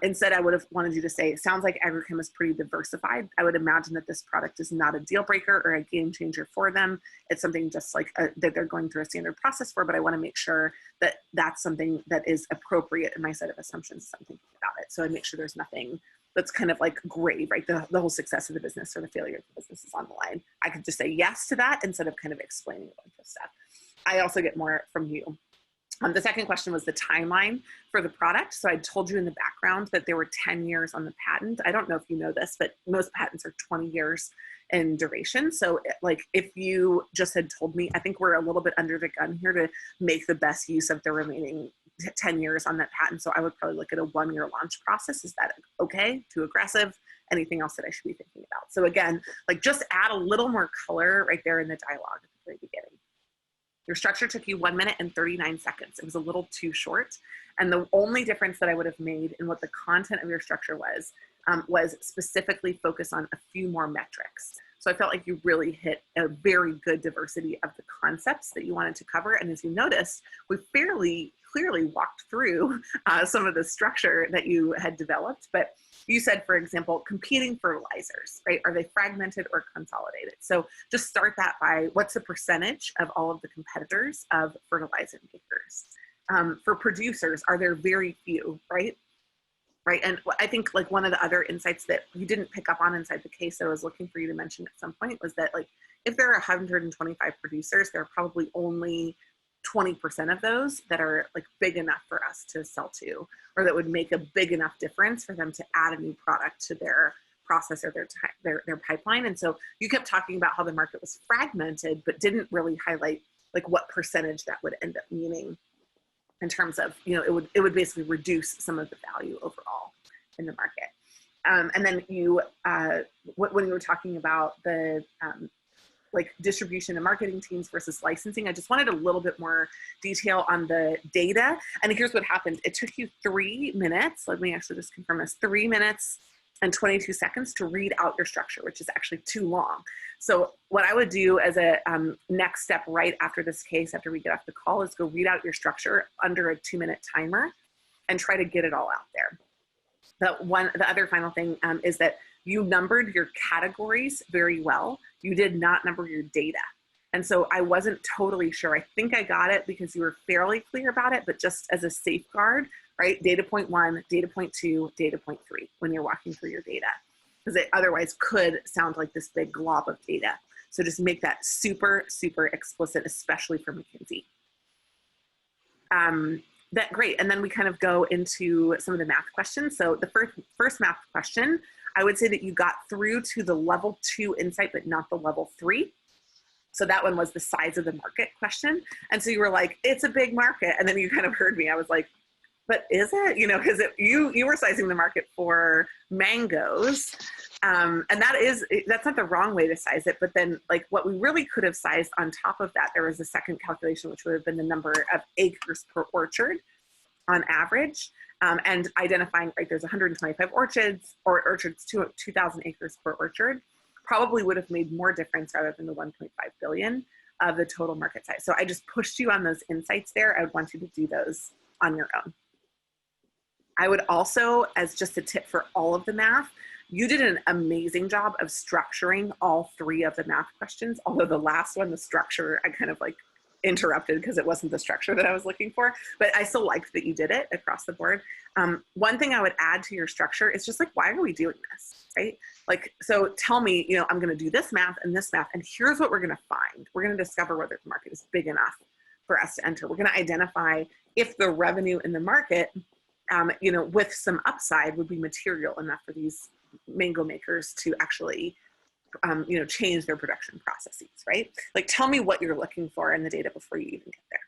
[SPEAKER 1] Instead, I would have wanted you to say, it sounds like agrochem is pretty diversified. I would imagine that this product is not a deal breaker or a game changer for them. It's something just like that they're going through a standard process for, but I want to make sure that that's something that is appropriate in my set of assumptions as I'm thinking about it. So I make sure there's nothing that's kind of like grave, right? The whole success of the business or the failure of the business is on the line. I could just say yes to that instead of kind of explaining a bunch of stuff. I also get more from you. The second question was the timeline for the product. So I told you in the background that there were 10 years on the patent. I don't know if you know this, but most patents are 20 years in duration. So like if you just had told me, I think we're a little bit under the gun here to make the best use of the remaining 10 years on that patent. So I would probably look at a 1-year launch process. Is that okay? Too aggressive? Anything else that I should be thinking about? So again, like just add a little more color right there in the dialogue at the very beginning. Your structure took you 1 minute and 39 seconds. It was a little too short. And the only difference that I would have made in what the content of your structure was specifically focus on a few more metrics. So I felt like you really hit a very good diversity of the concepts that you wanted to cover. And as you noticed, we fairly clearly walked through some of the structure that you had developed. But you said, for example, competing fertilizers, right? Are they fragmented or consolidated? So just start that by what's the percentage of all of the competitors of fertilizer makers? For producers, are there very few, right? Right. And I think like one of the other insights that you didn't pick up on inside the case that I was looking for you to mention at some point was that like, if there are 125 producers, there are probably only 20% of those that are like big enough for us to sell to, or that would make a big enough difference for them to add a new product to their process or their pipeline. And so you kept talking about how the market was fragmented, but didn't really highlight like what percentage that would end up meaning in terms of, you know, it would basically reduce some of the value overall in the market. And then you, when you were talking about the like distribution and marketing teams versus licensing, I just wanted a little bit more detail on the data. And here's what happened. It took you 3 minutes. Let me actually just confirm this, 3 minutes and 22 seconds to read out your structure, which is actually too long. So what I would do as a next step right after this case, after we get off the call, is go read out your structure under a 2-minute timer and try to get it all out there. The other final thing is that you numbered your categories very well. You did not number your data. And so I wasn't totally sure. I think I got it because you were fairly clear about it, but just as a safeguard, right? Data point 1, data point 2, data point 3 when you're walking through your data, because it otherwise could sound like this big glob of data. So just make that super, super explicit, especially for McKinsey. Great. And then we kind of go into some of the math questions. So the first math question, I would say that you got through to the level 2 insight, but not the level 3. So that one was the size of the market question. And so you were like, it's a big market. And then you kind of heard me. I was like, but is it? You know, because you were sizing the market for mangoes. And that's not the wrong way to size it. But then like what we really could have sized on top of that, there was a second calculation, which would have been the number of acres per orchard on average. And identifying, right, there's 125 orchards, 2,000 acres per orchard, probably would have made more difference rather than the 1.5 billion of the total market size. So I just pushed you on those insights there. I would want you to do those on your own. I would also, as just a tip for all of the math, you did an amazing job of structuring all 3 of the math questions, although the last one, the structure, I kind of like interrupted because it wasn't the structure that I was looking for, but I still liked that you did it across the board. One thing I would add to your structure is just like, why are we doing this, right? Like, so tell me, you know, I'm going to do this math, and here's what we're going to find. We're going to discover whether the market is big enough for us to enter. We're going to identify if the revenue in the market, you know, with some upside would be material enough for these mango makers to actually you know, change their production processes, right? Like, tell me what you're looking for in the data before you even get there.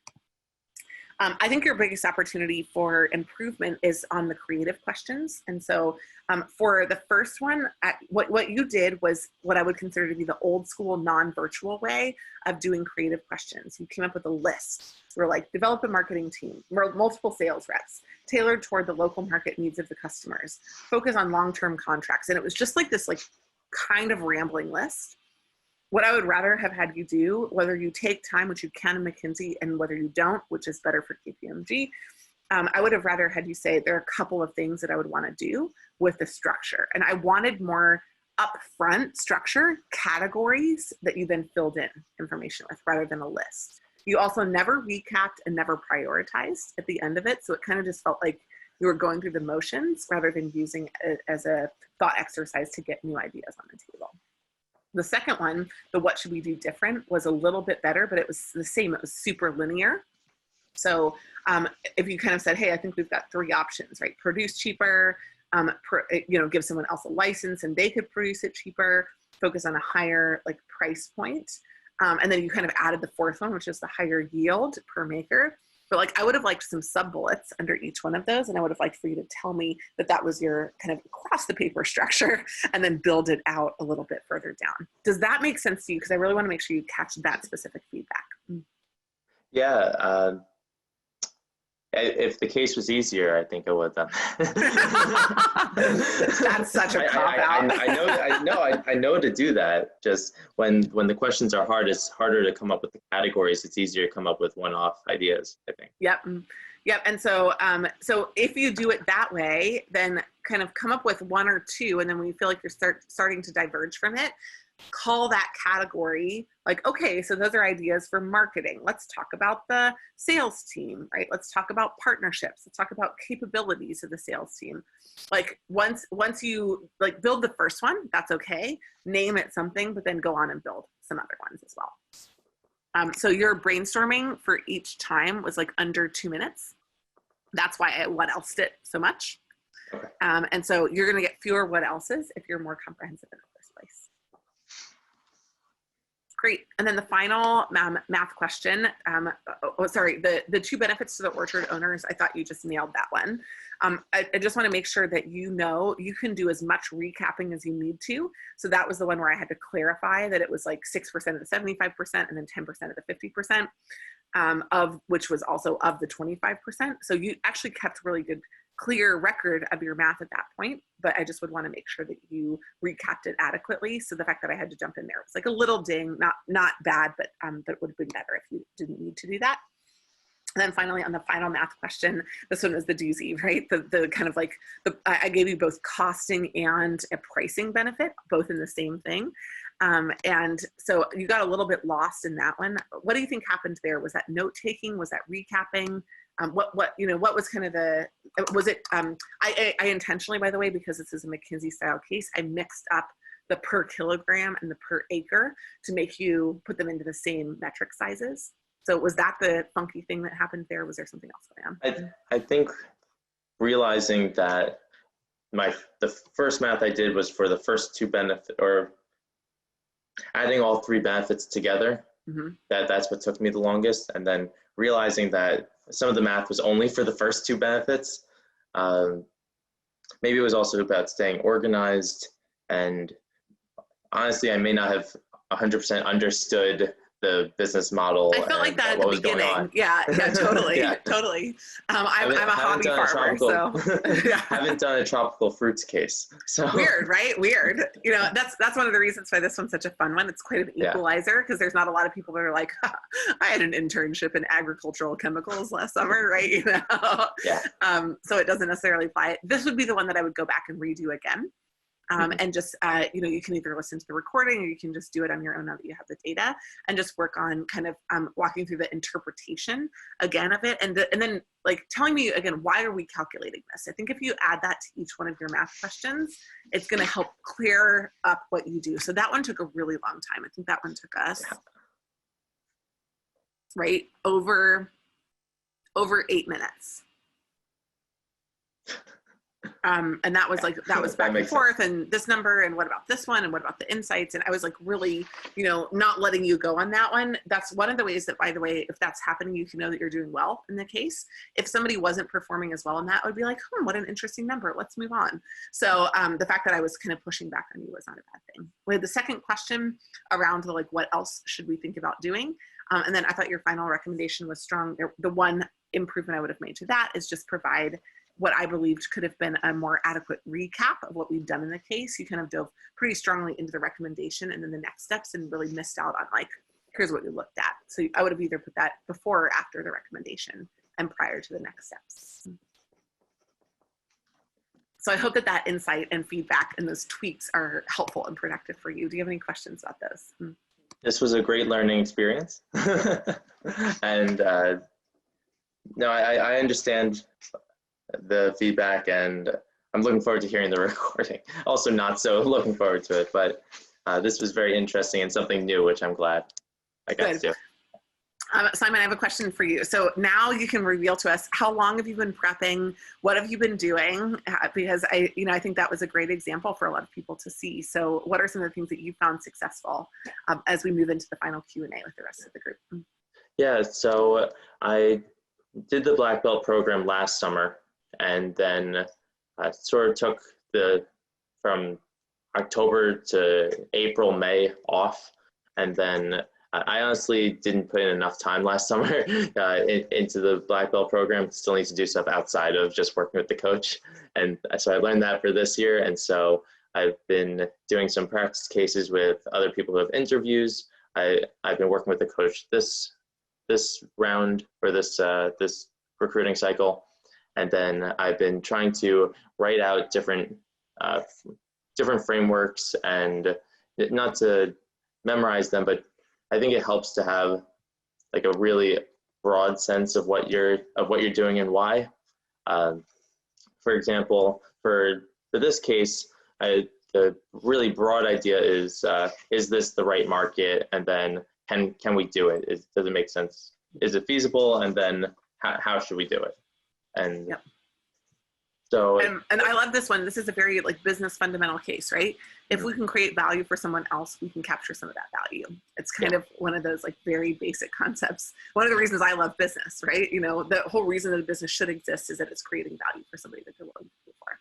[SPEAKER 1] I think your biggest opportunity for improvement is on the creative questions. And so for the first one, what you did was what I would consider to be the old school non-virtual way of doing creative questions. You came up with a list. We're like, develop a marketing team, multiple sales reps, tailored toward the local market needs of the customers, focus on long-term contracts. And it was just like this like kind of rambling list. What I would rather have had you do, whether you take time, which you can in McKinsey, and whether you don't, which is better for KPMG, I would have rather had you say there are a couple of things that I would want to do with the structure. And I wanted more upfront structure, categories that you then filled in information with rather than a list. You also never recapped and never prioritized at the end of it. So it kind of just felt like you were going through the motions rather than using it as a thought exercise to get new ideas on the table. The second one, the what should we do different, was a little bit better, but it was the same. It was super linear. So if you kind of said, hey, I think we've got 3 options, right? Produce cheaper, you know, give someone else a license and they could produce it cheaper, focus on a higher like price point. And then you kind of added the 4th one, which is the higher yield per maker. But like, I would have liked some sub bullets under each one of those. And I would have liked for you to tell me that that was your kind of across the paper structure and then build it out a little bit further down. Does that make sense to you? Because I really want to make sure you catch that specific feedback.
[SPEAKER 2] Yeah. If the case was easier, I think I would have done that.
[SPEAKER 1] That's such a cop out.
[SPEAKER 2] I know to do that. Just when the questions are hard, it's harder to come up with the categories. It's easier to come up with one-off ideas, I think.
[SPEAKER 1] Yep. Yep. And so, so if you do it that way, then kind of come up with one or two, and then when you feel like you're starting to diverge from it, call that category like, okay, so those are ideas for marketing. Let's talk about the sales team, right? Let's talk about partnerships. Let's talk about capabilities of the sales team. Like once you like build the first one, that's okay. Name it something, but then go on and build some other ones as well. So your brainstorming for each time was like under 2 minutes. That's why I what else it so much. And so you're going to get fewer what else's if you're more comprehensive in the first place. Great. And then the final math question, the 2 benefits to the orchard owners, I thought you just nailed that one. I just want to make sure that you know you can do as much recapping as you need to. So that was the one where I had to clarify that it was like 6% of the 75% and then 10% of the 50% of which was also of the 25%. So you actually kept really good, clear record of your math at that point, but I just would want to make sure that you recapped it adequately. So the fact that I had to jump in there was like a little ding, not bad, but it would have been better if you didn't need to do that. And then finally, on the final math question, this one was the doozy, right? The kind of like, I gave you both costing and a pricing benefit, both in the same thing. And so you got a little bit lost in that one. What do you think happened there? Was that note taking? Was that recapping? What was kind of was it, I intentionally, by the way, because this is a McKinsey style case, I mixed up the per kilogram and the per acre to make you put them into the same metric sizes. So was that the funky thing that happened there? Was there something else going on?
[SPEAKER 2] I think realizing that the first math I did was for the first 2 benefits, or adding all 3 benefits together. Mm-hmm. That's what took me the longest. And then realizing that some of the math was only for the first 2 benefits. Maybe it was also about staying organized. And honestly, I may not have 100% understood the business model.
[SPEAKER 1] I felt like that at the beginning. Yeah, totally, yeah. Totally. I'm a hobby farmer, so
[SPEAKER 2] haven't done a tropical fruits case. So
[SPEAKER 1] weird, right? Weird. That's one of the reasons why this one's such a fun one. It's quite an equalizer because there's not a lot of people that are like, I had an internship in agricultural chemicals last summer, right?
[SPEAKER 2] Yeah.
[SPEAKER 1] So it doesn't necessarily apply. This would be the one that I would go back and redo again. And just, you can either listen to the recording or you can just do it on your own now that you have the data and just work on kind of walking through the interpretation again of it. And then like telling me again, why are we calculating this? I think if you add that to each one of your math questions, it's going to help clear up what you do. So that one took a really long time. I think that one took us, right, over 8 minutes. And that was back and forth and this number and what about this one and what about the insights, and I was like really not letting you go on that one. That's one of the ways that, by the way, if that's happening, you can know that you're doing well in the case. If somebody wasn't performing as well in that, I would be like, what an interesting number, let's move on. So the fact that I was kind of pushing back on you was not a bad thing. We had the second question around the, like, what else should we think about doing, and then I thought your final recommendation was strong. The one improvement I would have made to that is just provide what I believed could have been a more adequate recap of what we've done in the case. You kind of dove pretty strongly into the recommendation and then the next steps and really missed out on like, here's what we looked at. So I would have either put that before or after the recommendation and prior to the next steps. So I hope that insight and feedback and those tweaks are helpful and productive for you. Do you have any questions about those?
[SPEAKER 2] This was a great learning experience. And no, I understand the feedback, and I'm looking forward to hearing the recording. Also not so looking forward to it, but this was very interesting and something new, which I'm glad I got to do.
[SPEAKER 1] Simon, I have a question for you. So now you can reveal to us, how long have you been prepping? What have you been doing? Because I think that was a great example for a lot of people to see. So what are some of the things that you found successful as we move into the final Q&A with the rest of the group? Yeah,
[SPEAKER 2] so I did the Black Belt program last summer, and then I sort of took from October to April, May off, and then I honestly didn't put in enough time last summer into the black belt program. Still need to do stuff outside of just working with the coach. And so I learned that for this year. And so I've been doing some practice cases with other people who have interviews. I've been working with the coach this round for this recruiting cycle. And then I've been trying to write out different frameworks, and not to memorize them, but I think it helps to have like a really broad sense of what you're doing and why. For example, for this case, the really broad idea is this the right market, and then can we do it? Does it make sense? Is it feasible? And then how should we do it? And
[SPEAKER 1] yep.
[SPEAKER 2] So,
[SPEAKER 1] and I love this one. This is a very like business fundamental case, right? If we can create value for someone else, we can capture some of that value. It's kind of one of those like very basic concepts. One of the reasons I love business, right? You know, the whole reason that a business should exist is that it's creating value for somebody that they're willing to pay for.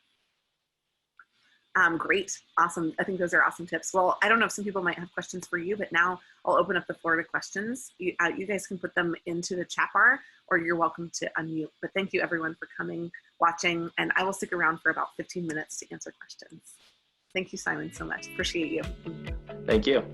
[SPEAKER 1] Great. Awesome. I think those are awesome tips. Well, I don't know if some people might have questions for you, but now I'll open up the floor to questions. You guys can put them into the chat bar, or you're welcome to unmute. But thank you everyone for coming, watching, and I will stick around for about 15 minutes to answer questions. Thank you, Simon, so much. Appreciate you.
[SPEAKER 2] Thank you.